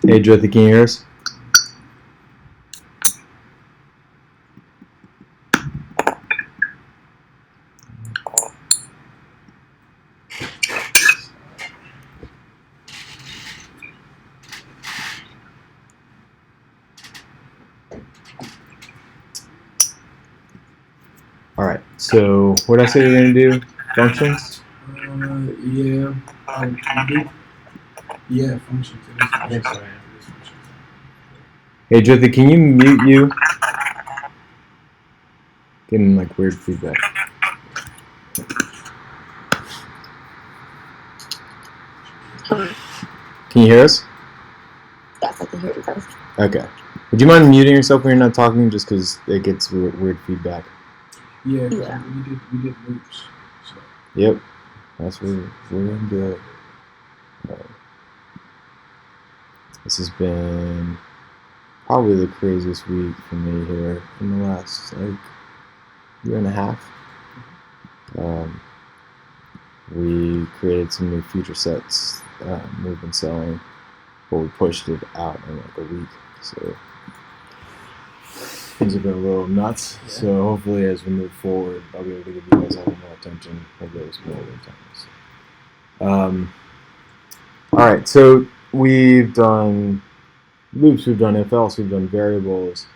Hey, Jyoti, can you hear us? All right. So, what did I say you're gonna do? Functions. Yeah. Yeah, functions. It is I think so. functions. Yeah. It is functions. Hey, Jyoti, can you mute you? Getting like weird feedback. Can you hear us? Yes, I can hear you guys. Okay. Would you mind muting yourself when you're not talking, just because it gets weird feedback? Yeah, 'cause Yeah. we did loops. So Yep. That's what we're gonna do. Right. This has been probably the craziest week for me here in the last year and a half. We created some new feature sets we've been selling, but we pushed it out in like a week. So things have been a little nuts. Yeah. So hopefully, as we move forward, I'll be able to give you guys a little more attention over those more times. All right, so we've done loops, we've done if else, we've done variables.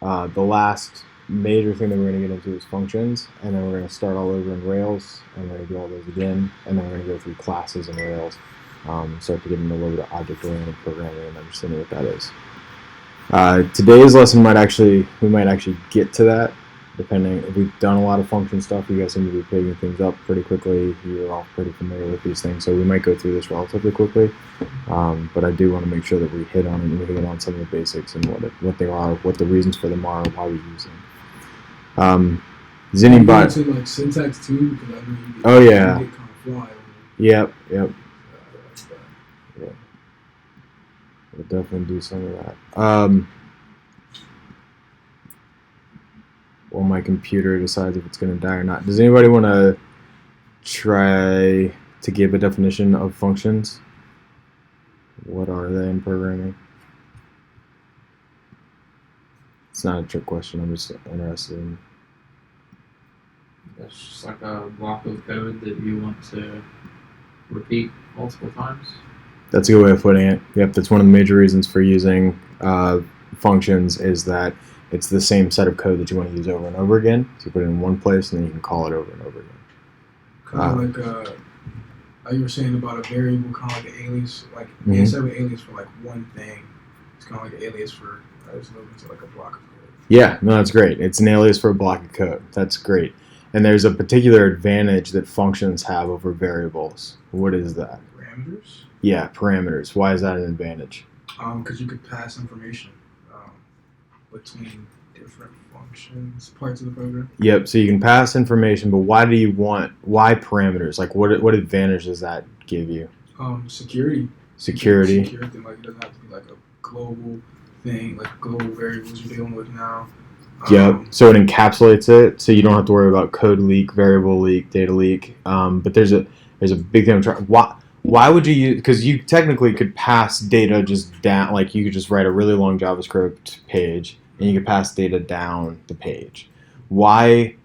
The last major thing that we're going to get into is functions, and then we're going to start all over in Rails, and we're going to do all those again, and then we're going to go through classes in Rails, start to get into a little bit of object-oriented programming and understanding what that is. Today's lesson we might actually get to that, depending if we've done a lot of function stuff. You guys seem to be picking things up pretty quickly. You're all pretty familiar with these things, so we might go through this relatively quickly. But I do want to make sure that we hit on it and we hit on some of the basics and what they are, what the reasons for them are, why we use them. Does you anybody? get to like syntax too, because I know you get, Oh yeah. you get kind of fly over Yep. it. I like that. Yeah. We'll definitely do some of that. Well, my computer decides if it's going to die or not. Does anybody want to try to give a definition of functions? What are they in programming? It's not a trick question. I'm just interested in. That's just like a block of code that you want to repeat multiple times. That's a good way of putting it. Yep, that's one of the major reasons for using functions is that it's the same set of code that you want to use over and over again. So you put it in one place and then you can call it over and over again. Kind of like you were saying about a variable, kind of like an alias. Like instead of an alias for like one thing, it's kind of like an alias for it's moving to like a block of code. Yeah, no, that's great. It's an alias for a block of code. That's great. And there's a particular advantage that functions have over variables. What is that? Parameters. Yeah, parameters. Why is that an advantage? Because you could pass information between different functions, parts of the program. Yep, so you can pass information, but why parameters? Like, what advantage does that give you? Security. Security. Security, like it doesn't have to be like a global thing, like global variables you're dealing with now. Yep. So it encapsulates it, so you don't have to worry about code leak, variable leak, data leak. But there's a big thing I'm trying. Why would you use? Because you technically could pass data just down. Like you could just write a really long JavaScript page, and you could pass data down the page. Why?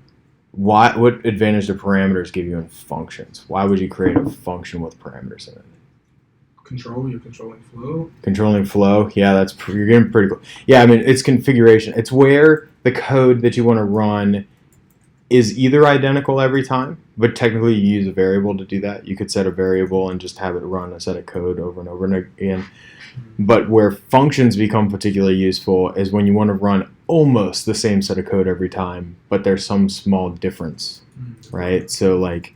What advantage do parameters give you in functions? Why would you create a function with parameters in it? You're controlling flow. Controlling flow, yeah, you're getting pretty close. Yeah, I mean, it's configuration. It's where the code that you want to run is either identical every time, but technically you use a variable to do that. You could set a variable and just have it run a set of code over and over and again. But where functions become particularly useful is when you want to run almost the same set of code every time, but there's some small difference, right? So like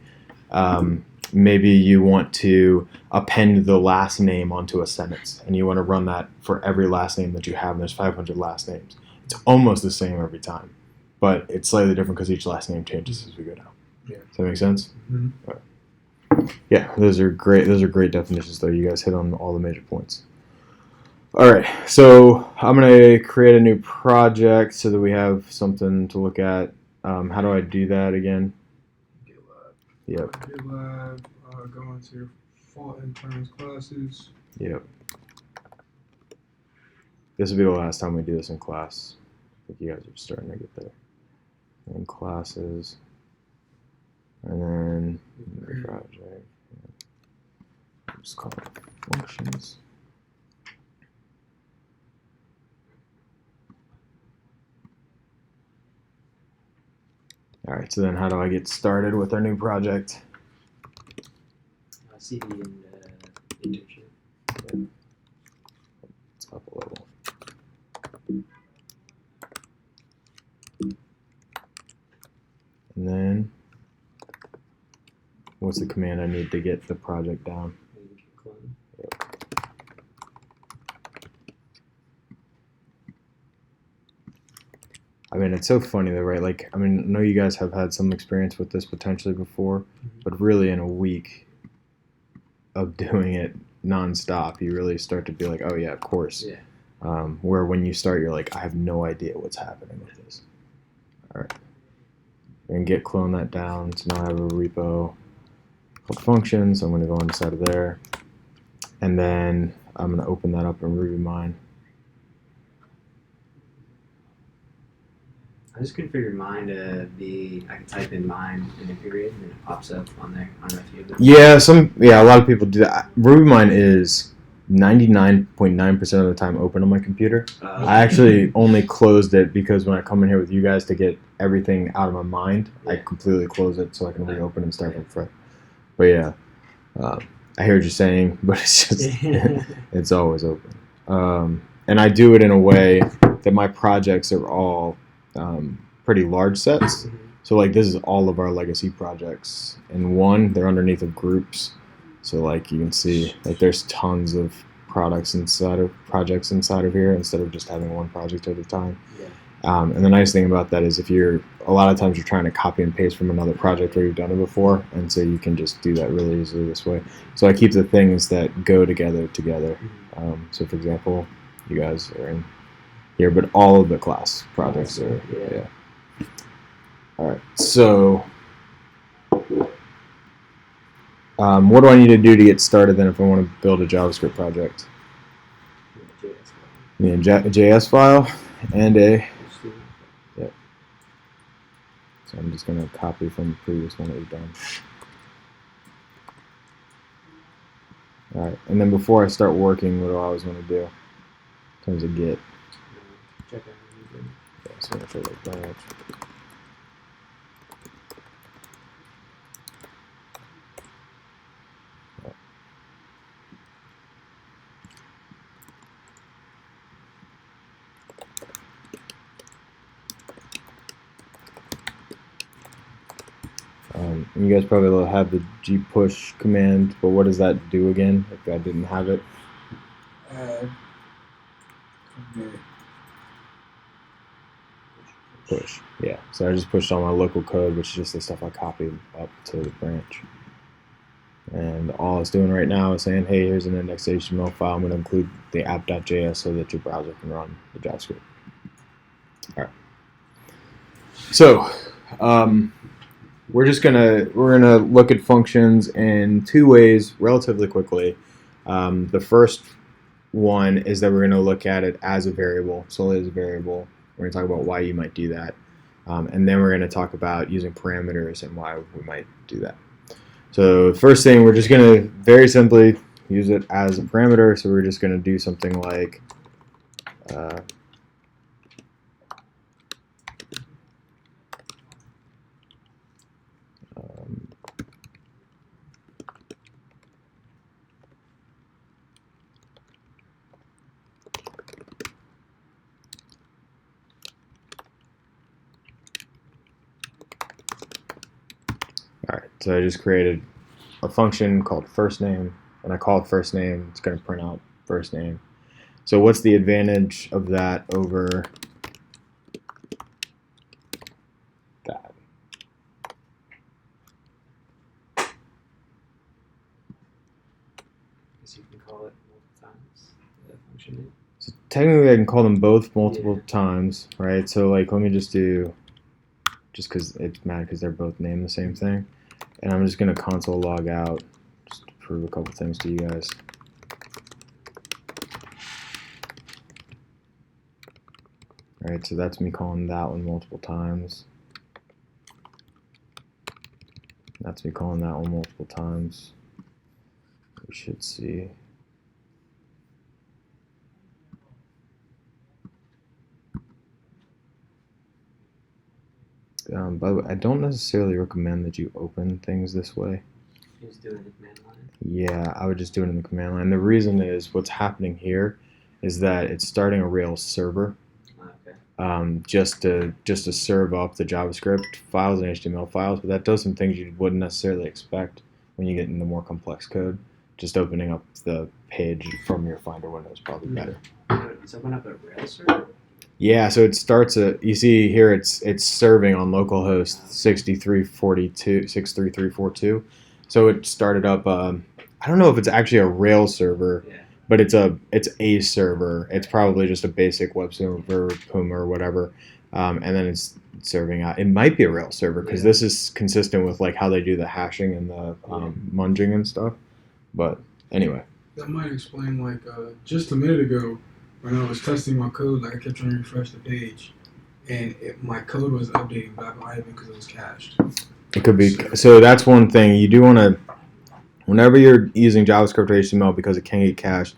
maybe you want to append the last name onto a sentence, and you want to run that for every last name that you have, and there's 500 last names. It's almost the same every time, but it's slightly different because each last name changes as we go down. Yeah. Does that make sense? Mm-hmm. Right. Yeah, those are great definitions, though. You guys hit on all the major points. All right, so I'm going to create a new project so that we have something to look at. How do I do that again? GitLab. Yep. GitLab, go into your default interns classes. Yep. This will be the last time we do this in class. I think you guys are starting to get there. And classes. And then the project. Just call it functions. Alright, so then how do I get started with our new project? CV and internship. It's up a level. And then, what's the command I need to get the project down? Clone. I mean, it's so funny though, right? Like, I mean, I know you guys have had some experience with this potentially before, but really in a week of doing it nonstop, you really start to be like, oh yeah, of course. Yeah. Where when you start, you're like, I have no idea what's happening with this. All right. And git clone that down. So now I have a repo called functions. I'm going to go inside of there. And then I'm going to open that up in RubyMine. I just configured mine to be, I can type in mine in a period and it pops up on there. I don't know if you have that. Yeah, a lot of people do that. RubyMine is 99.9% of the time open on my computer. I actually only closed it because when I come in here with you guys to get everything out of my mind, I completely close it so I can reopen and start from fresh. But yeah, I hear what you're saying, but it's just it's always open. And I do it in a way that my projects are all pretty large sets. So like this is all of our legacy projects in one. They're underneath of groups. So like you can see, like there's tons of projects inside of here instead of just having one project at a time. Yeah. And the nice thing about that is if you're a lot of times you're trying to copy and paste from another project where you've done it before, and so you can just do that really easily this way. So I keep the things that go together. So for example, you guys are in here, but all of the class projects are yeah. All right, so. What do I need to do to get started then if I want to build a JavaScript project? I need a JS file and a... Yep. So I'm just going to copy from the previous one that we've done. Alright, and then before I start working, what do I always want to do in terms of Git? Check out Yeah, so make sure like that. You guys probably will have the gpush command, but what does that do again if I didn't have it? Push. Yeah. So I just pushed all my local code, which is just the stuff I copied up to the branch. And all it's doing right now is saying, hey, here's an index.html file. I'm going to include the app.js so that your browser can run the JavaScript. All right. So, we're gonna look at functions in two ways relatively quickly. The first one is that we're gonna look at it as a variable, solely as a variable. We're gonna talk about why you might do that, and then we're gonna talk about using parameters and why we might do that. So first thing, we're just gonna very simply use it as a parameter. So we're just gonna do something like Alright, so I just created a function called first name. When I call it first name, it's going to print out first name. So what's the advantage of that over that? So you can call it multiple times, the function name. So technically I can call them both multiple times, right? So like let me just do, just because it's mad because they're both named the same thing. And I'm just going to console log out just prove a couple things to you guys. Alright, so that's me calling that one multiple times. That's me calling that one multiple times. We should see. By the way, I don't necessarily recommend that you open things this way. You just do it in the command line. Yeah, I would just do it in the command line. The reason is what's happening here is that it's starting a Rails server. Okay. Just to serve up the JavaScript files and HTML files, but that does some things you wouldn't necessarily expect when you get into more complex code. Just opening up the page from your Finder window is probably better. It's open up a Rails server. Yeah, so it starts you see here it's serving on localhost 6342. So it started up. I don't know if it's actually a Rails server. Yeah. But it's a server. It's probably just a basic web server, Puma or whatever, and then it's serving out. It might be a Rails server because this is consistent with like how they do the hashing and the munging and stuff. But anyway, That might explain, like, just a minute ago when I was testing my code, like I kept trying to refresh the page, and my code was updating back behind me because it was cached. it could be. So that's one thing you do want to. Whenever you're using JavaScript or HTML, because it can get cached,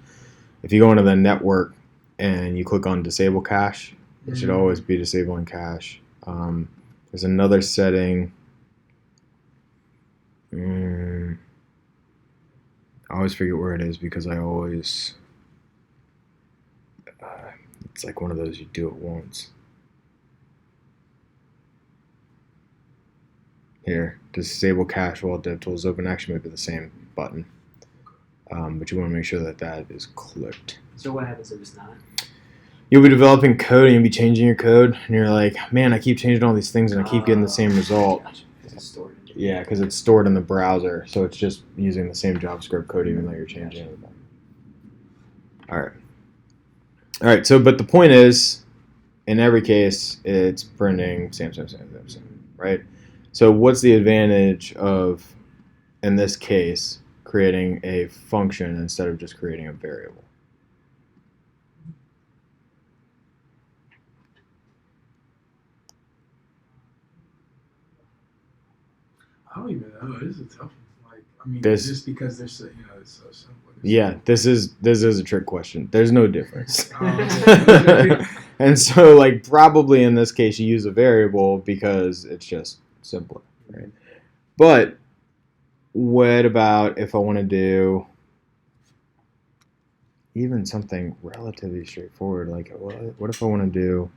if you go into the network and you click on disable cache, it should always be disabling cache. There's another setting. I always forget where it is because I always. It's like one of those you do it once. Here, disable cache while DevTools open. Actually, might be the same button, but you want to make sure that that is clicked. So what happens if it's not? You'll be developing code and you'll be changing your code, and you're like, man, I keep changing all these things and I keep getting the same result. Gotcha. 'Cause it's stored in Yeah, because it's stored in the browser, so it's just using the same JavaScript code even though you're changing it. All right. So, but the point is, in every case, it's printing same, right? So what's the advantage of, in this case, creating a function instead of just creating a variable? I don't even know. This is a tough one. Like, I mean, This- just because they're so, it's so simple. Yeah, this is a trick question. There's no difference. Okay. And so, like, probably in this case, you use a variable because it's just simpler, right? But what about if I want to do even something relatively straightforward? Like, what if I want to do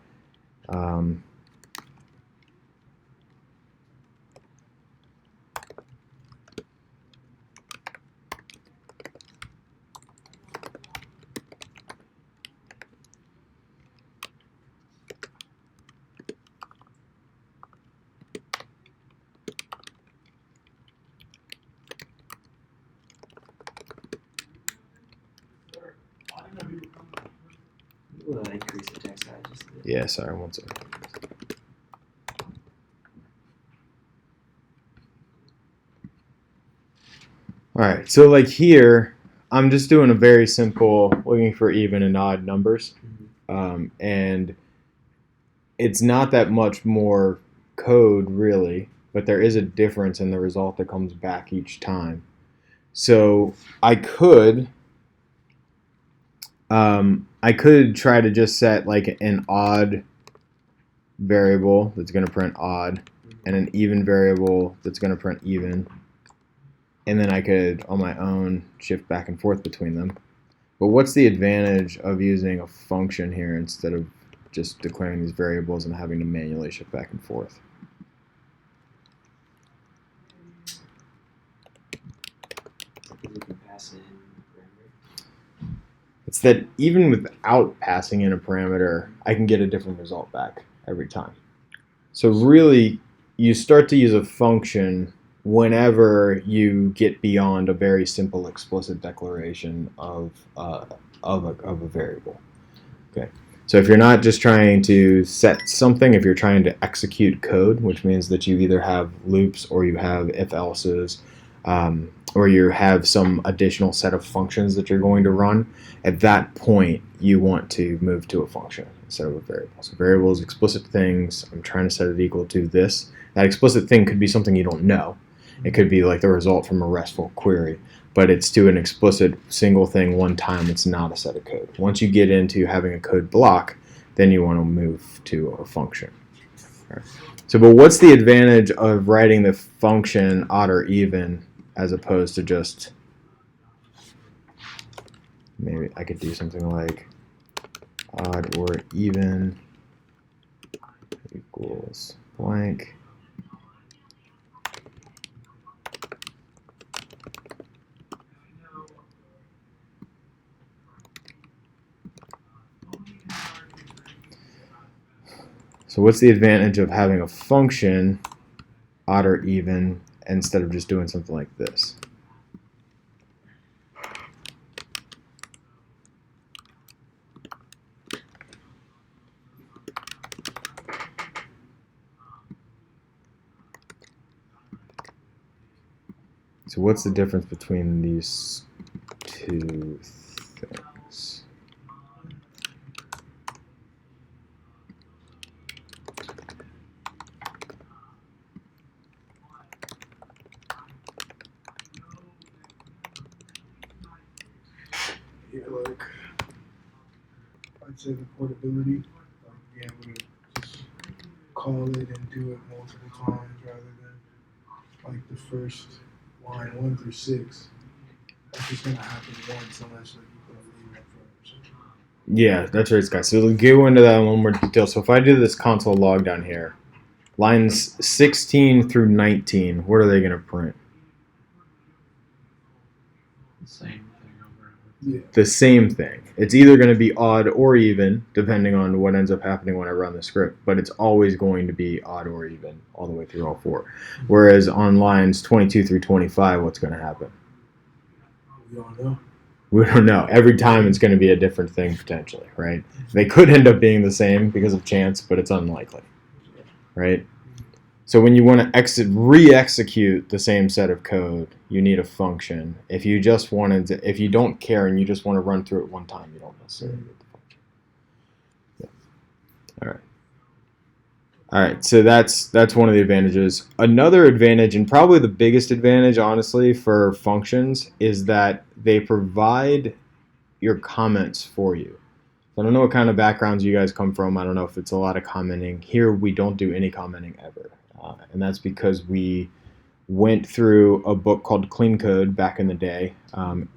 Will increase the text size just a bit. yeah, sorry, one second. All right, so like here, I'm just doing a very simple looking for even and odd numbers, and it's not that much more code really, but there is a difference in the result that comes back each time. So I could try to just set like an odd variable that's going to print odd and an even variable that's going to print even, and then I could on my own shift back and forth between them. But what's the advantage of using a function here instead of just declaring these variables and having to manually shift back and forth? You can pass in parameter. It's that even without passing in a parameter, I can get a different result back every time. So really, you start to use a function whenever you get beyond a very simple explicit declaration of a variable. Okay. So if you're not just trying to set something, if you're trying to execute code, which means that you either have loops or you have if-else's, or you have some additional set of functions that you're going to run, at that point you want to move to a function instead of a variable. So variable is explicit things. I'm trying to set it equal to this. That explicit thing could be something you don't know. It could be like the result from a RESTful query, but it's to an explicit single thing one time. It's not a set of code. Once you get into having a code block, then you want to move to a function. Right. So, but what's the advantage of writing the function odd or even as opposed to just, maybe I could do something like odd or even equals blank. So what's the advantage of having a function odd or even instead of just doing something like this? So what's the difference between these two things? Yeah, like I'd say the portability, like being able to just call it and do it multiple times rather than like the first line 1 through 6. That's just gonna happen once unless like you put a leave up front or something. Yeah, that's right, guys. So we'll go into that in a little more detail. So if I do this console log down here, lines 16 through 19, what are they going to print? The same thing over and Yeah. The same thing. It's either going to be odd or even, depending on what ends up happening when I run the script, but it's always going to be odd or even all the way through all four. Whereas on lines 22 through 25, what's going to happen? We don't know. We don't know. Every time it's going to be a different thing potentially, right? They could end up being the same because of chance, but it's unlikely, right? So when you want to re-execute the same set of code, you need a function. If you just wanted to, if you don't care and you just want to run through it one time, you don't necessarily need the function. Yeah. All right. All right. So that's one of the advantages. Another advantage, and probably the biggest advantage, honestly, for functions is that they provide your comments for you. I don't know what kind of backgrounds you guys come from. I don't know if it's a lot of commenting. Here we don't do any commenting ever. And that's because we went through a book called Clean Code back in the day,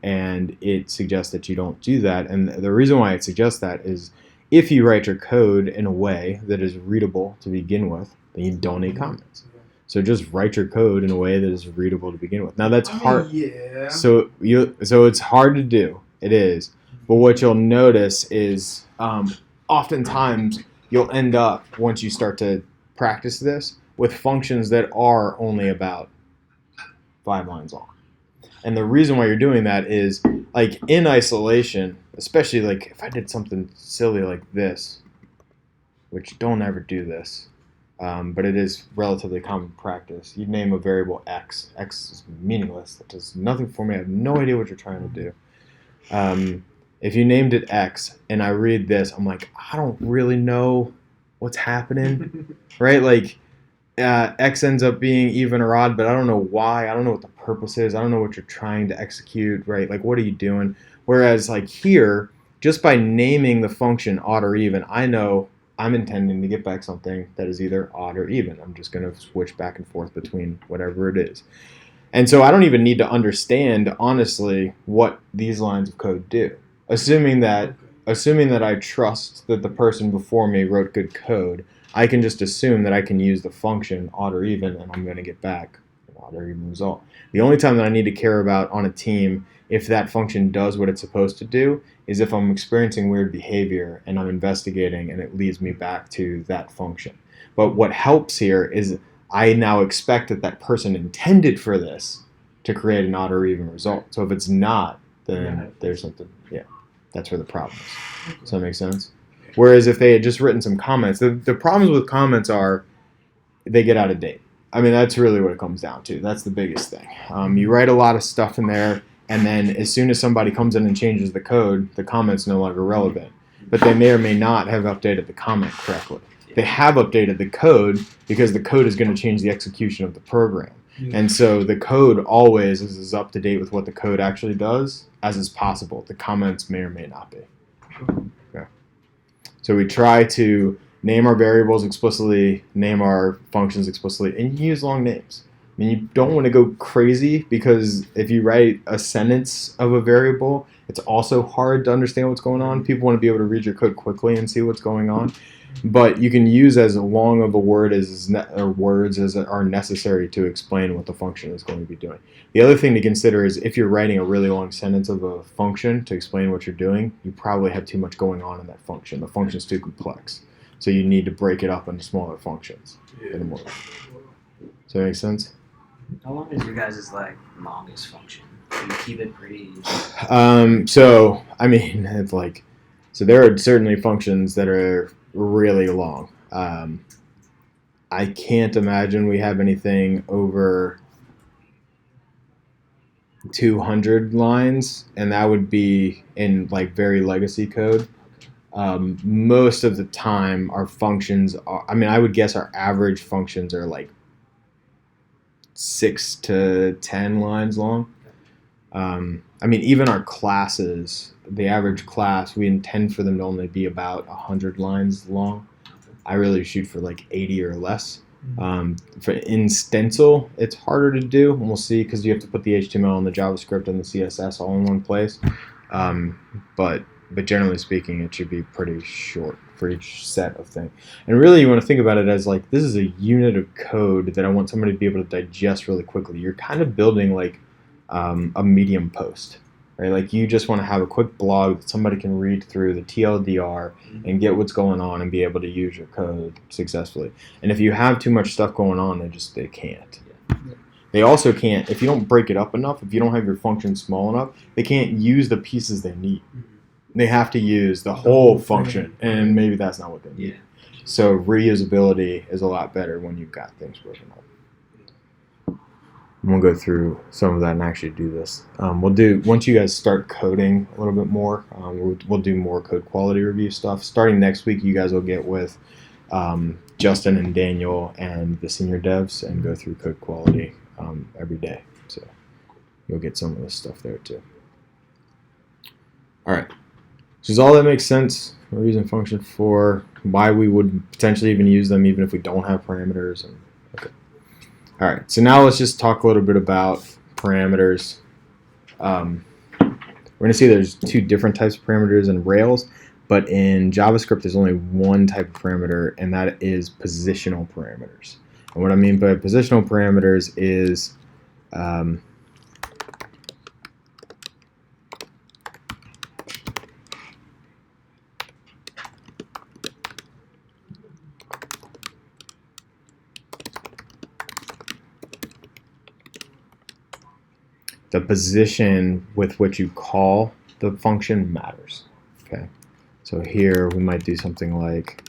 and it suggests that you don't do that. And the reason why it suggests that is if you write your code in a way that is readable to begin with, then you don't need comments. So just write your code in a way that is readable to begin with. Now that's hard. Yeah. So it's hard to do. It is. But what you'll notice is oftentimes you'll end up, once you start to practice this, with functions that are only about 5 lines long. And the reason why you're doing that is, like, in isolation, especially like if I did something silly like this, which don't ever do this, but it is relatively common practice. You'd name a variable x. X is meaningless. That does nothing for me. I have no idea what you're trying to do. If you named it x and I read this, I'm like, I don't really know what's happening, right? Like, X ends up being even or odd, but I don't know why. I don't know what the purpose is. I don't know what you're trying to execute, right? Like, what are you doing? Whereas, like, here, just by naming the function odd or even, I know I'm intending to get back something that is either odd or even. I'm just going to switch back and forth between whatever it is. And so I don't even need to understand, honestly, what these lines of code do. Assuming that I trust that the person before me wrote good code, I can just assume that I can use the function odd or even, and I'm going to get back an odd or even result. The only time that I need to care about on a team if that function does what it's supposed to do is if I'm experiencing weird behavior and I'm investigating and it leads me back to that function. But what helps here is I now expect that that person intended for this to create an odd or even result. So if it's not, then there's something, that's where the problem is. Does that make sense? Whereas if they had just written some comments, the problems with comments are they get out of date. I mean, that's really what it comes down to. That's the biggest thing. You write a lot of stuff in there, and then as soon as somebody comes in and changes the code, the comment's no longer relevant. But they may or may not have updated the comment correctly. They have updated the code because the code is going to change the execution of the program. Yeah. And so the code always is as up to date with what the code actually does as is possible. The comments may or may not be. Okay. So we try to name our variables explicitly, name our functions explicitly, and use long names. I mean, you don't want to go crazy because if you write a sentence of a variable, it's also hard to understand what's going on. People want to be able to read your code quickly and see what's going on. But you can use as long of a word or words as are necessary to explain what the function is going to be doing. The other thing to consider is if you're writing a really long sentence of a function to explain what you're doing, you probably have too much going on in that function. The function is too complex. So you need to break it up into smaller functions. Yeah. Does that make sense? How long is your guys' like longest function? Do you keep it pretty? So I mean, it's like, so there are certainly functions that are really long. I can't imagine we have anything over 200 lines, and that would be in like very legacy code. Most of the time, our functions are, I mean, I would guess our average functions are like 6 to 10 lines long. I mean, even our classes, the average class, we intend for them to only be about 100 lines long. I really shoot for like 80 or less. In stencil, it's harder to do, and we'll see because you have to put the HTML and the JavaScript and the CSS all in one place. But generally speaking, it should be pretty short for each set of things. And really, you want to think about it as like, this is a unit of code that I want somebody to be able to digest really quickly. You're kind of building like a Medium post, right? Like you just want to have a quick blog that somebody can read through the TLDR and get what's going on and be able to use your code successfully. And if you have too much stuff going on, they can't. They also can't, if you don't break it up enough, if you don't have your function small enough, they can't use the pieces they need. They have to use the whole function, and maybe that's not what they need. Yeah. So reusability is a lot better when you've got things broken up. We'll go through some of that and actually do this. Once you guys start coding a little bit more, we'll do more code quality review stuff. Starting next week, you guys will get with Justin and Daniel and the senior devs and go through code quality every day. So you'll get some of this stuff there too. All right. So does all that make sense? We're using function for why we would potentially even use them even if we don't have parameters. Okay. All right. So now let's just talk a little bit about parameters. We're going to see there's two different types of parameters in Rails, but in JavaScript there's only one type of parameter, and that is positional parameters. And what I mean by positional parameters is the position with which you call the function matters. Okay, so here we might do something like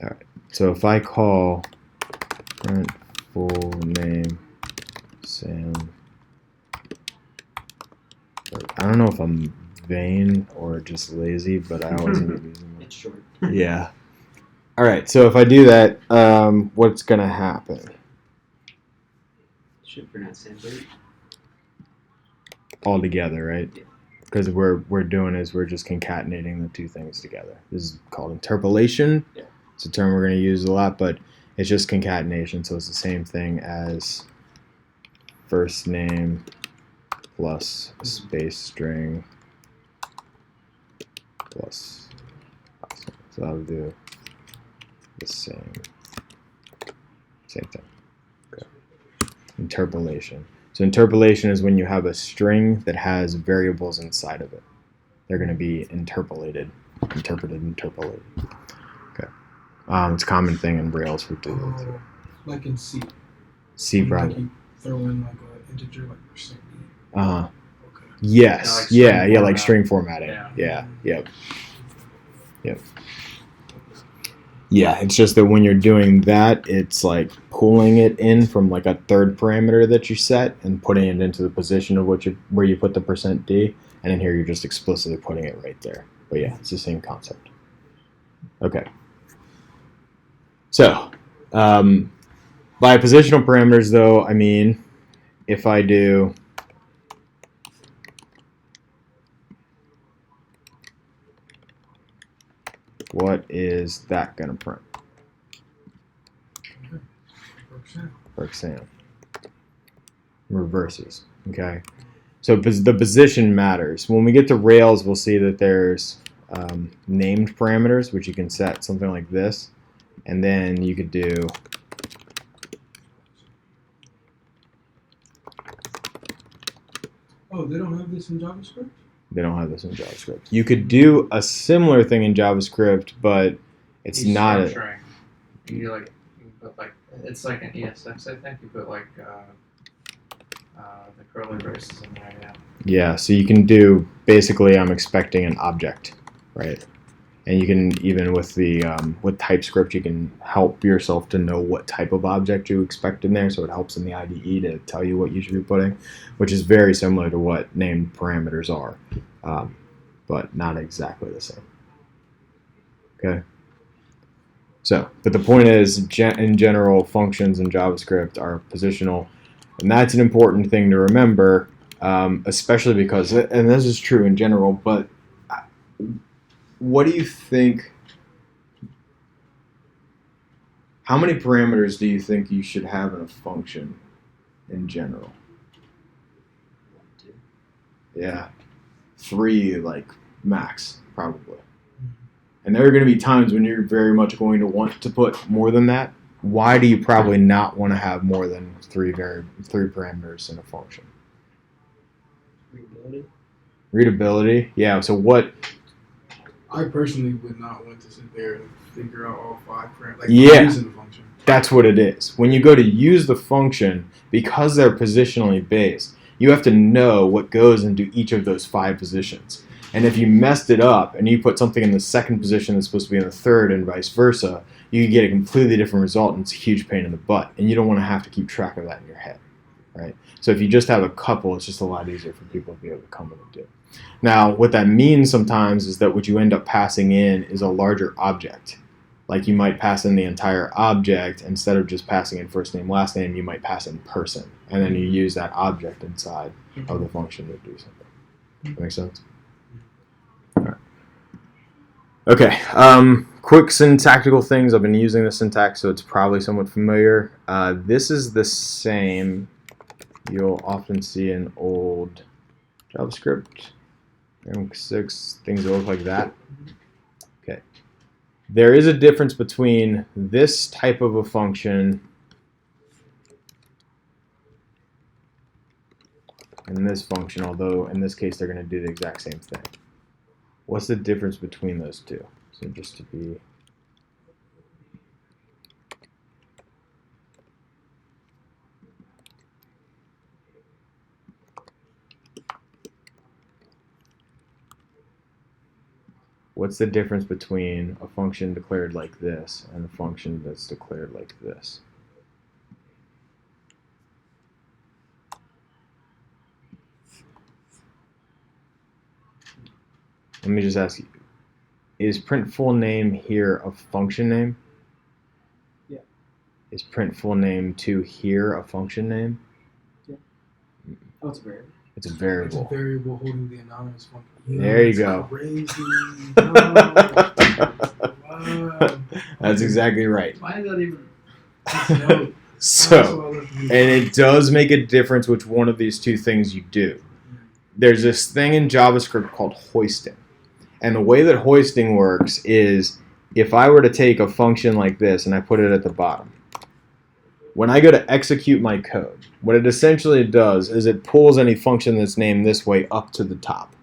all right. So if I call print full name Sam, I don't know if I'm vain or just lazy, but I always end up using it. It's short. Yeah. All right. So if I do that, what's gonna happen? Should pronounce Sam. All together, right? Yeah. Because we're doing is we're just concatenating the two things together. This is called interpolation. Yeah. It's a term we're going to use a lot, but it's just concatenation, so it's the same thing as first name plus space string plus last name. So that'll do the same thing. Okay. Interpolation. So interpolation is when you have a string that has variables inside of it. They're going to be interpolated. Okay. It's a common thing in Rails for doing that. Oh, like in C. C When, like probably. you throw in like an integer like %d. Uh-huh. Okay. Yes. Yeah, like Yeah, string like string formatting. Yeah. Yep. Yeah, it's just that when you're doing that, it's like pulling it in from like a third parameter that you set and putting it into the position of where you put the %d, and in here you're just explicitly putting it right there. But yeah, it's the same concept. Okay. So, by positional parameters, though, I mean if I do what is that gonna print? Birk Sam. Reverses. Okay. So the position matters. When we get to Rails, we'll see that there's named parameters, which you can set something like this, and then you could do Oh, they don't have this in JavaScript? they don't have this in JavaScript. You could do a similar thing in JavaScript, but it's not a, structuring. You like you put like it's like an ESX, I think. You put like the curly braces in there. Yeah. yeah. So you can do basically I'm expecting an object, right? And you can even with the with TypeScript, you can help yourself to know what type of object you expect in there. So it helps in the IDE to tell you what you should be putting, which is very similar to what named parameters are, but not exactly the same. Okay. So, but the point is, in general, functions in JavaScript are positional, and that's an important thing to remember, especially because, and this is true in general, but what do you think? How many parameters do you think you should have in a function in general? Yeah, 3 like max probably. And there are going to be times when you're very much going to want to put more than that. Why do you probably not want to have more than 3 parameters in a function? Readability. Readability, yeah. So what? I personally would not want to sit there and figure out all 5 parameters. Like Yeah. using the function. That's what it is. When you go to use the function, because they're positionally based, you have to know what goes into each of those 5 positions. And if you messed it up and you put something in the second position that's supposed to be in the third and vice versa, you get a completely different result and it's a huge pain in the butt. And you don't want to have to keep track of that in your head, right? So if you just have a couple, it's just a lot easier for people to be able to come in and do. Now, what that means sometimes is that what you end up passing in is a larger object. Like you might pass in the entire object instead of just passing in first name, last name, you might pass in person. And then you use that object inside of the function to do something. That makes sense? All right. Okay. Quick syntactical things. I've been using this syntax, so it's probably somewhat familiar. This is the same you'll often see in old JavaScript, M6, things that look like that. Okay. There is a difference between this type of a function and this function, although in this case they're going to do the exact same thing. What's the difference between those two? So just to be... What's the difference between a function declared like this and a function that's declared like this? Let me just ask you, is print full name here a function name? Yeah. Is print full name 2 here a function name? Yeah. Oh, it's a variable. It's a It's a variable. variable holding the anonymous function. There you go. Crazy. Wow. That's exactly right. Why is that even? No. So, and it does make a difference which one of these two things you do. There's this thing in JavaScript called hoisting. And the way that hoisting works is if I were to take a function like this and I put it at the bottom, when I go to execute my code, what it essentially does is it pulls any function that's named this way up to the top.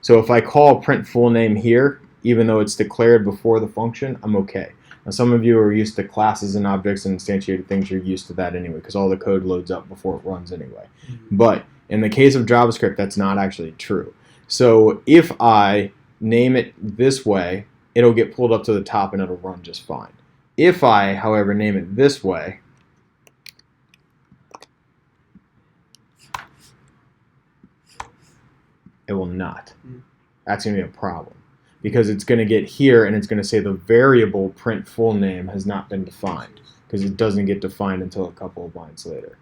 So if I call print full name here, even though it's declared before the function, I'm okay. Now, some of you are used to classes and objects and instantiated things. You're used to that anyway because all the code loads up before it runs anyway. But in the case of JavaScript, that's not actually true. So if I name it this way, it'll get pulled up to the top and it'll run just fine. If I, however, name it this way, it will not. That's going to be a problem because it's going to get here and it's going to say the variable print full name has not been defined because it doesn't get defined until a couple of lines later.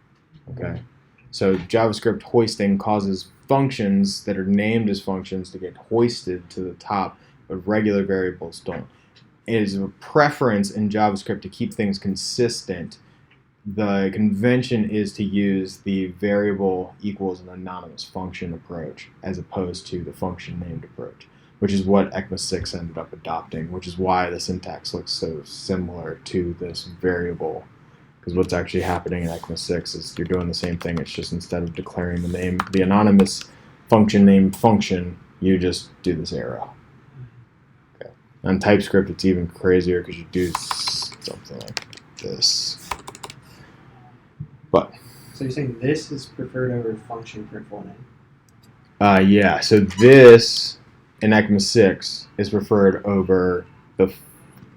Okay, so JavaScript hoisting causes functions that are named as functions to get hoisted to the top, but regular variables don't. It is a preference in JavaScript to keep things consistent. The convention is to use the variable equals an anonymous function approach as opposed to the function named approach, which is what ECMA 6 ended up adopting, which is why the syntax looks so similar to this variable. Because what's actually happening in ECMA 6 is you're doing the same thing. It's just instead of declaring the name, the anonymous function named function, you just do this arrow. Okay. On TypeScript, it's even crazier because you do something like this. But So you're saying this is preferred over function print full name? yeah, so this in ECMA 6 is preferred over the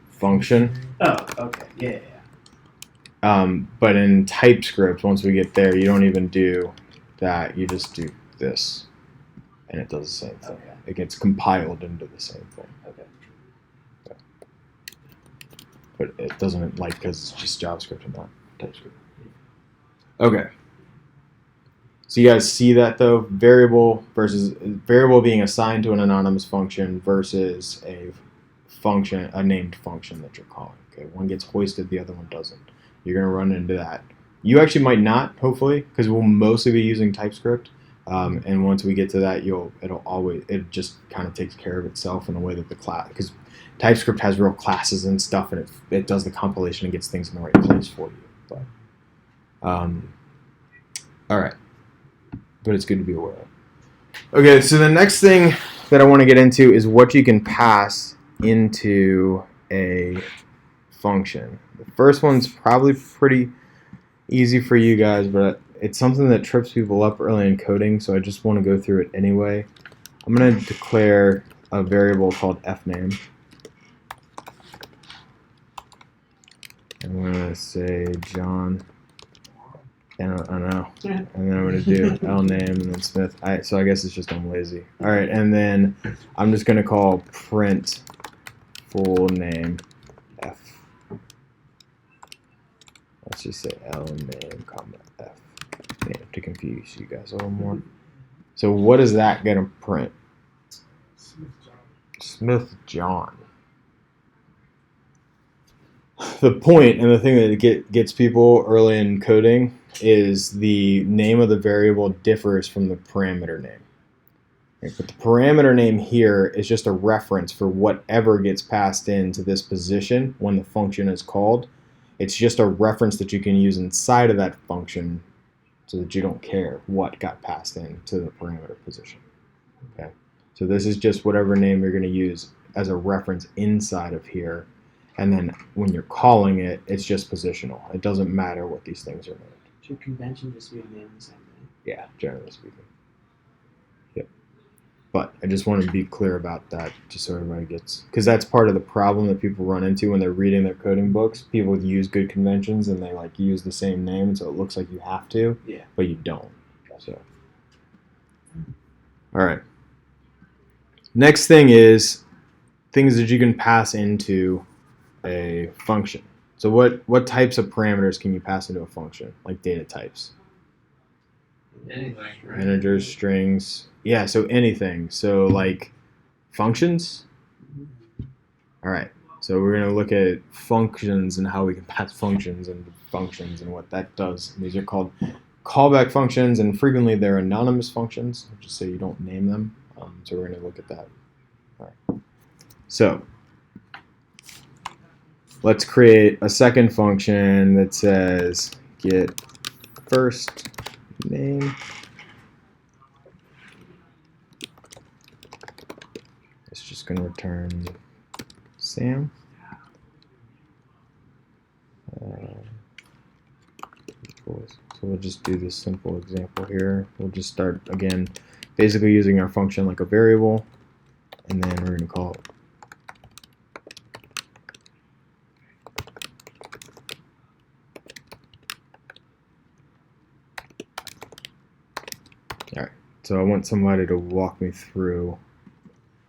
function. Oh, okay. Yeah. But in TypeScript, once we get there, you don't even do that. You just do this, and it does the same thing. Okay. It gets compiled into the same thing. Okay. But it doesn't, because it's just JavaScript and not TypeScript. Okay. So you guys see that though? Variable being assigned to an anonymous function versus a function, a named function that you're calling. Okay, one gets hoisted, the other one doesn't. You're gonna run into that. You actually might not, hopefully, because we'll mostly be using TypeScript. And once we get to that, it just kind of takes care of itself in a way that the class, because TypeScript has real classes and stuff, and it does the compilation and gets things in the right place for you. But all right, but it's good to be aware of. Okay, so the next thing that I want to get into is what you can pass into a function. The first one's probably pretty easy for you guys, but it's something that trips people up early in coding, so I just want to go through it anyway. I'm going to declare a variable called fname. I'm going to say John, and I know, and then I'm going to do lname and then Smith. So I guess it's just I'm lazy. All right, and then I'm just going to call print full name f. Let's just say lname, comma f name to confuse you guys a little more. So what is that going to print? Smith John. The point and the thing that gets people early in coding is the name of the variable differs from the parameter name. Right? But the parameter name here is just a reference for whatever gets passed into this position when the function is called. It's just a reference that you can use inside of that function so that you don't care what got passed into the parameter position. Okay? So this is just whatever name you're going to use as a reference inside of here. And then when you're calling it, it's just positional. It doesn't matter what these things are named. Should convention just be named the same thing? Yeah, generally speaking. Yep. But I just want to be clear about that just so everybody gets... Because that's part of the problem that people run into when they're reading their coding books. People use good conventions and they use the same name, so it looks like you have to, Yeah. but you don't. So, all right. Next thing is things that you can pass into a function. So what types of parameters can you pass into a function? Like data types. Anything, right? Integers, strings. Yeah, so anything. So like functions. All right. So we're going to look at functions and how we can pass functions and what that does. And these are called callback functions, and frequently they're anonymous functions, just so you don't name them. So we're going to look at that. All right. So let's create a second function that says get first name. It's just going to return Sam. we'll just do this simple example here. We'll just start again, basically using our function like a variable, and then we're going to call it. All right. So I want somebody to walk me through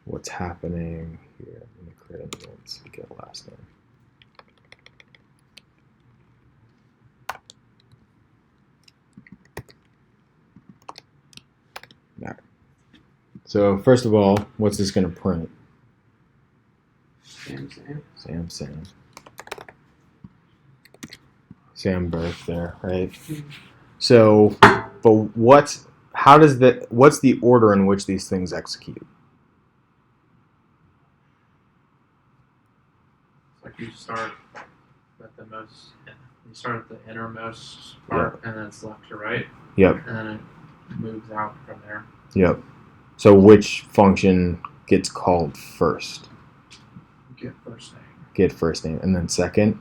what's happening here. Let me create an event so we get last name. All right. So first of all, what's this going to print? Sam. Sam Birk there, right? So, but what's the order in which these things execute? Like you start at the most, you start at the innermost part, and then it's left to right. Yep. And then it moves out from there. Yep. So which function gets called first? Get first name. Get first name, and then second,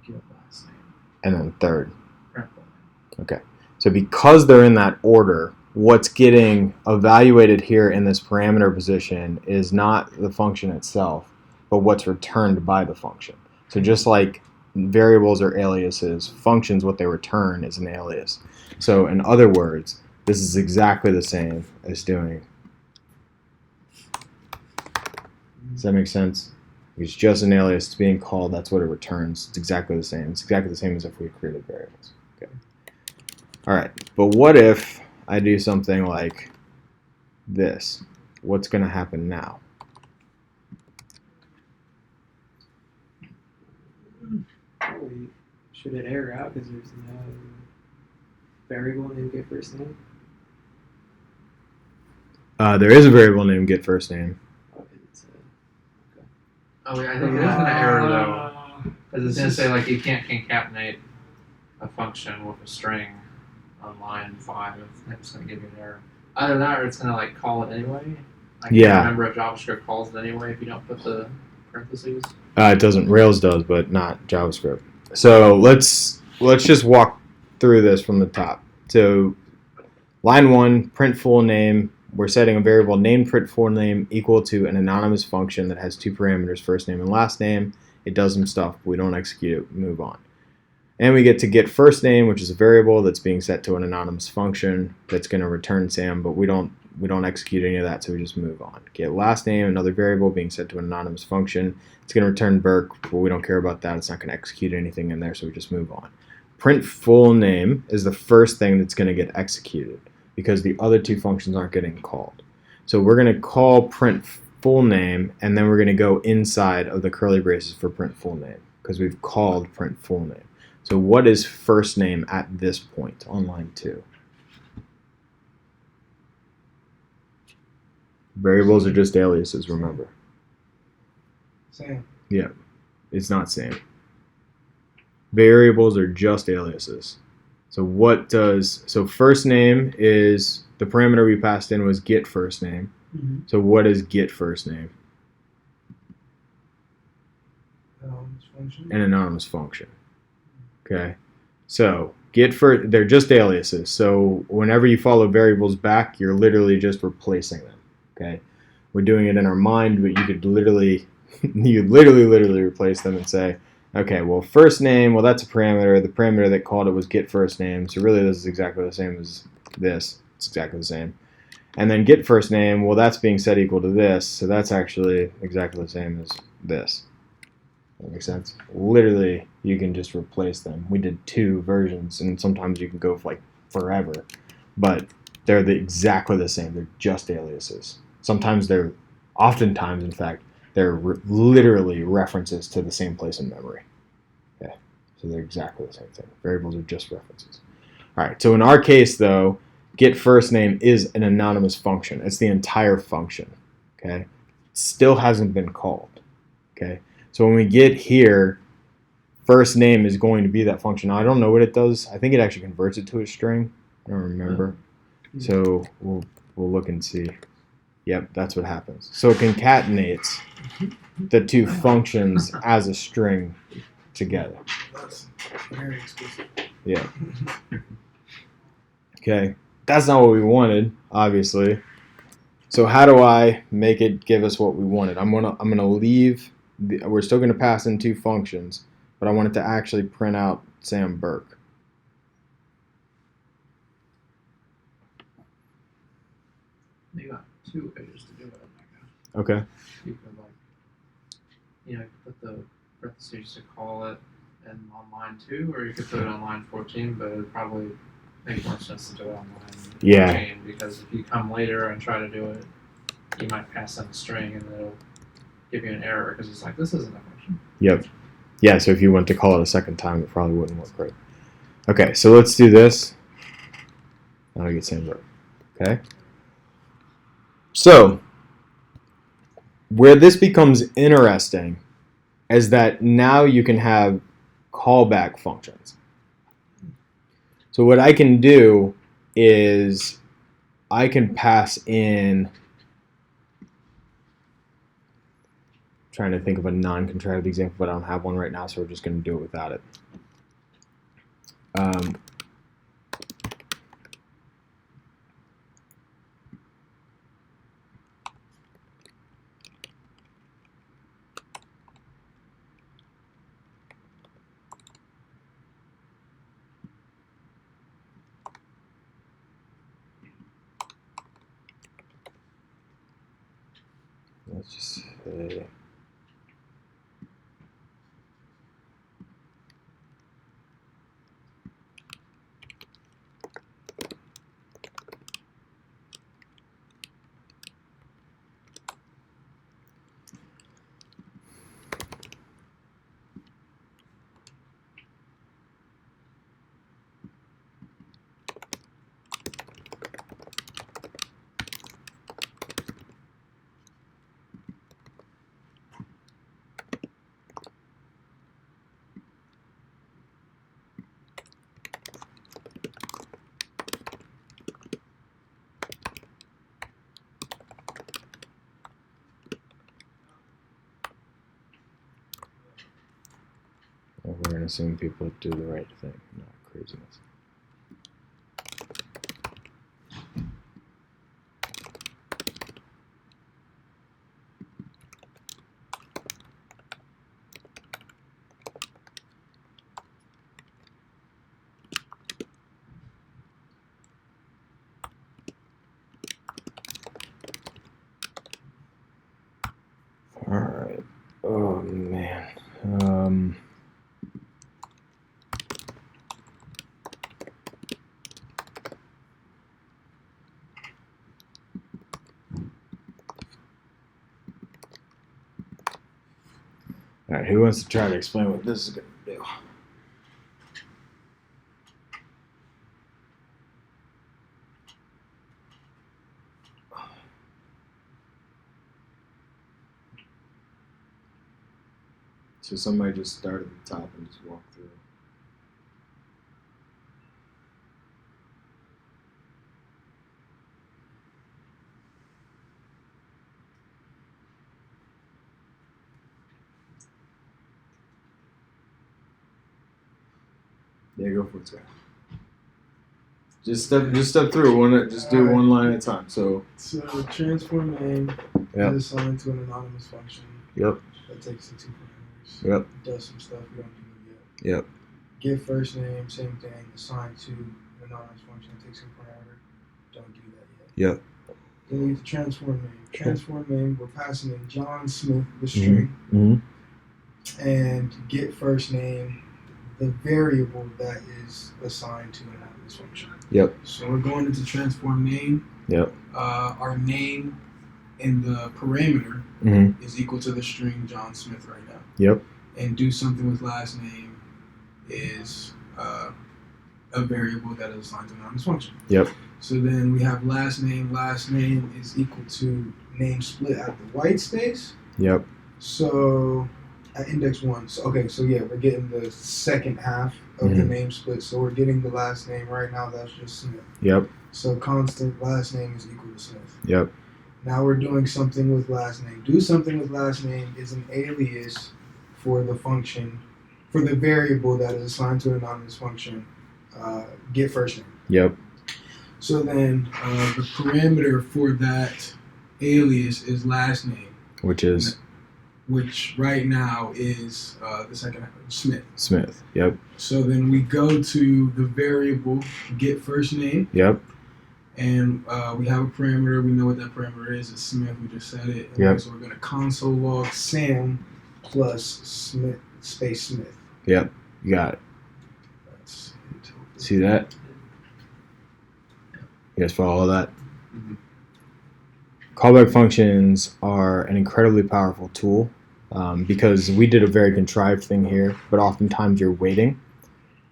Get last name. and then third. Print full name. Okay. So because they're in that order, what's getting evaluated here in this parameter position is not the function itself, but what's returned by the function. So just like variables are aliases, functions, what they return is an alias. So in other words, this is exactly the same as doing. Does that make sense? It's just an alias. It's being called. That's what it returns. It's exactly the same. It's exactly the same as if we created variables. Okay. All right. But what if I do something like this? What's going to happen now? Probably should it error out because there's no variable named get first name? There is a variable named get first name. Okay, it's Oh, yeah, I think it is going to error though, because it's going to say like you can't concatenate a function with a string on line 5. It's going to give you an error. Either that, or it's going to like call it anyway. I can't Yeah. remember if JavaScript calls it anyway if you don't put the parentheses. It doesn't. Rails does, but not JavaScript. So let's just walk through this from the top. So line 1, print full name. We're setting a variable named print full name equal to an anonymous function that has 2 parameters, first name and last name. It does some stuff. But we don't execute it. Move on. And we get to get first name, which is a variable that's being set to an anonymous function that's going to return Sam, but we don't execute any of that, so we just move on. Get last name, another variable being set to an anonymous function. It's going to return Birk, but we don't care about that. It's not going to execute anything in there, so we just move on. Print full name is the first thing that's going to get executed because the other 2 functions aren't getting called. So we're going to call print full name, and then we're going to go inside of the curly braces for print full name because we've called print full name. So what is first name at this point on line 2? Variables are just aliases, remember. Sam. Yeah, it's not Sam. Variables are just aliases. So first name is, the parameter we passed in was get first name. Mm-hmm. So what is get first name? Function. An anonymous function. Okay, so get first, they're just aliases. So whenever you follow variables back, you're literally just replacing them. Okay, we're doing it in our mind, but you could literally replace them and say, okay, well, first name, well, that's a parameter. The parameter that called it was get first name. So really, this is exactly the same as this. It's exactly the same. And then get first name, well, that's being set equal to this. So that's actually exactly the same as this. That makes sense? Literally, you can just replace them. We did 2 versions, and sometimes you can go for like forever. But they're exactly the same. They're just aliases. Oftentimes, in fact, they're literally references to the same place in memory. Okay, so they're exactly the same thing. Variables are just references. All right, so in our case, though, get first name is an anonymous function. It's the entire function. Okay, it still hasn't been called. Okay, so when we get here, first name is going to be that function. Now, I don't know what it does. I think it actually converts it to a string. I don't remember. So we'll look and see. Yep, that's what happens. So it concatenates the 2 functions as a string together. That's very explicit. Yeah. Okay, that's not what we wanted, obviously. So how do I make it give us what we wanted? I'm gonna leave. We're still gonna pass in two functions, but I want it to actually print out Sam Burke. You got two ways to do it, I guess. Okay. You could put the parentheses to call it in on line 2, or you could put it on line 14, but it would probably make more sense to do it on line 14, because if you come later and try to do it, you might pass in a string and it'll give you an error because it's like, this isn't a function. Yep. Yeah, so if you went to call it a second time, it probably wouldn't work right. Okay, so let's do this. Now I get Sam Burke. Okay. So where this becomes interesting is that now you can have callback functions. So what I can do is I can pass in, trying to think of a non-contracted example, but I don't have one right now, so we're just going to do it without it. Let's just say, we're going to assume people do the right thing, not craziness. All right. Oh man. All right. Who wants to try to explain what this is going to do? So somebody just start at the top and just walk through. Yeah, go for it, Scott. Just step through one. Just do one line at a time. So transform name Yep. is assigned to an anonymous function. Yep. That takes the two parameters. Yep. Does some stuff we don't do yet. Yep. Get first name, same thing, assigned to an anonymous function. That takes some parameter. Don't do that yet. Yep. Then we get the transform name. Transform name, we're passing in John Smith, the string, Mm-hmm. and get first name, the variable that is assigned to an anonymous function. Yep. So we're going into transform name. Yep. Our name in the parameter Mm-hmm. is equal to the string John Smith right now. Yep. And do something with last name is a variable that is assigned to an anonymous function. Yep. So then we have last name. Last name is equal to name split at the white space. Yep. So at index 1. So yeah, we're getting the second half of the name split. So we're getting the last name right now. That's just Smith. Yep. So constant last name is equal to Smith. Yep. Now we're doing something with last name. Do something with last name is an alias for the function, for the variable that is assigned to an anonymous function. Get first name. Yep. So then the parameter for that alias is last name, which is which right now is the second Smith. Smith. Yep. So then we go to the variable get first name, Yep. and we have a parameter. We know what that parameter is. It's Smith. We just said it. And Yep. So we're going to console log Sam plus Smith space Smith. Yep. You got it. That's See that? You guys follow all that? Mhm. Callback functions are an incredibly powerful tool because we did a very contrived thing here, but oftentimes you're waiting.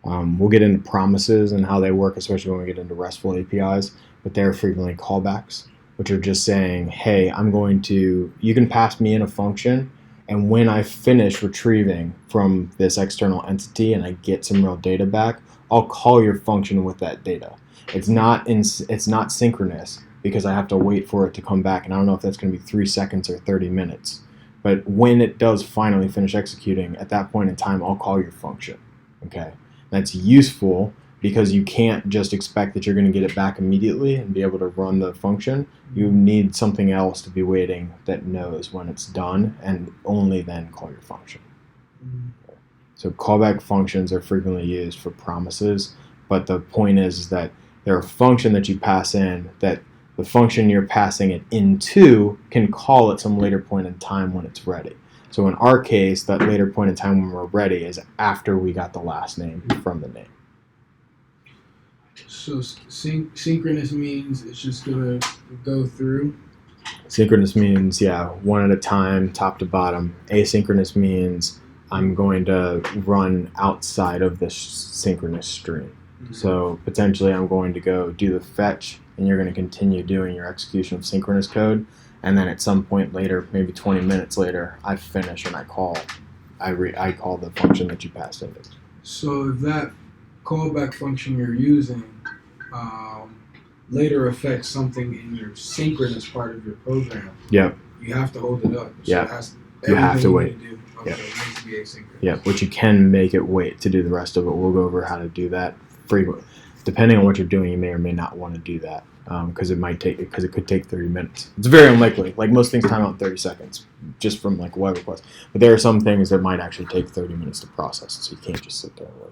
We'll get into promises and how they work, especially when we get into RESTful APIs, but they're frequently callbacks, which are just saying, hey, you can pass me in a function, and when I finish retrieving from this external entity and I get some real data back, I'll call your function with that data. It's not synchronous because I have to wait for it to come back, and I don't know if that's going to be 3 seconds or 30 minutes. But when it does finally finish executing, at that point in time, I'll call your function. Okay, that's useful because you can't just expect that you're going to get it back immediately and be able to run the function. You need something else to be waiting that knows when it's done, and only then call your function. So callback functions are frequently used for promises, but the point is that they're a function that you pass in that the function you're passing it into can call at some later point in time when it's ready. So in our case, that later point in time when we're ready is after we got the last name from the name. So synchronous means it's just going to go through. Synchronous means, one at a time, top to bottom. Asynchronous means I'm going to run outside of the synchronous stream. So potentially I'm going to go do the fetch, and you're going to continue doing your execution of synchronous code, and then at some point later, maybe 20 minutes later, I finish and I call the function that you passed into. So if that callback function you're using later affects something in your synchronous part of your program, Yep. you have to hold it up. So Yeah. it has, You have to everything wait. you do, okay, Yep. it needs to be asynchronous. Yeah, but you can make it wait to do the rest of it. We'll go over how to do that frequently. Depending on what you're doing, you may or may not want to do that because it could take 30 minutes. It's very unlikely. Like most things time out in 30 seconds, just from like web request. But there are some things that might actually take 30 minutes to process, so you can't just sit there and wait.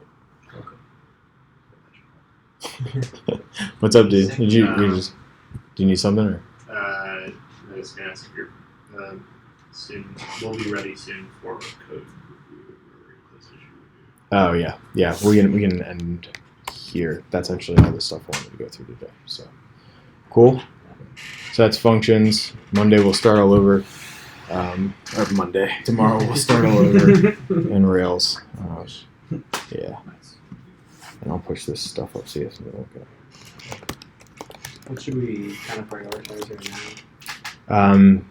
What's up, dude? Do you need something or? I was gonna ask if you're soon. We'll be ready soon for code review or close issue review. Oh yeah. We can end here. That's actually all the stuff I wanted to go through today. So cool. So that's functions. Monday we'll start all over. Or Monday. Tomorrow we'll start all over in Rails. Yeah. And I'll push this stuff up so you guys can look at it. What should we kind of prioritize right now?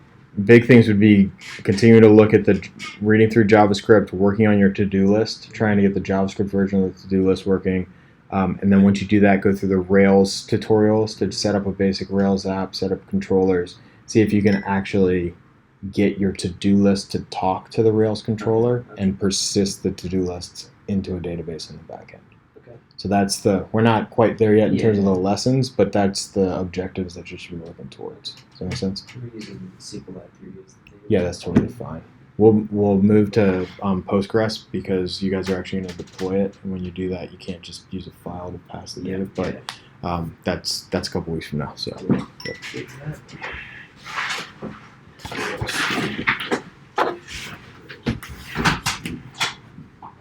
Big things would be continuing to look at the reading through JavaScript, working on your to-do list, trying to get the JavaScript version of the to-do list working. And then once you do that, go through the Rails tutorials to set up a basic Rails app, set up controllers, see if you can actually get your to-do list to talk to the Rails controller and persist the to-do lists into a database in the back end. Okay. So we're not quite there yet in terms of the lessons, but that's the objectives that you should be working towards. Does that make sense? We're using SQLite 3 as the data. Yeah, that's totally fine. We'll move to Postgres because you guys are actually going to deploy it, and when you do that, you can't just use a file to pass the data. But that's a couple weeks from now. So. Yep.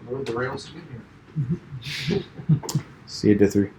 Load the Rails to get here. See you, D3.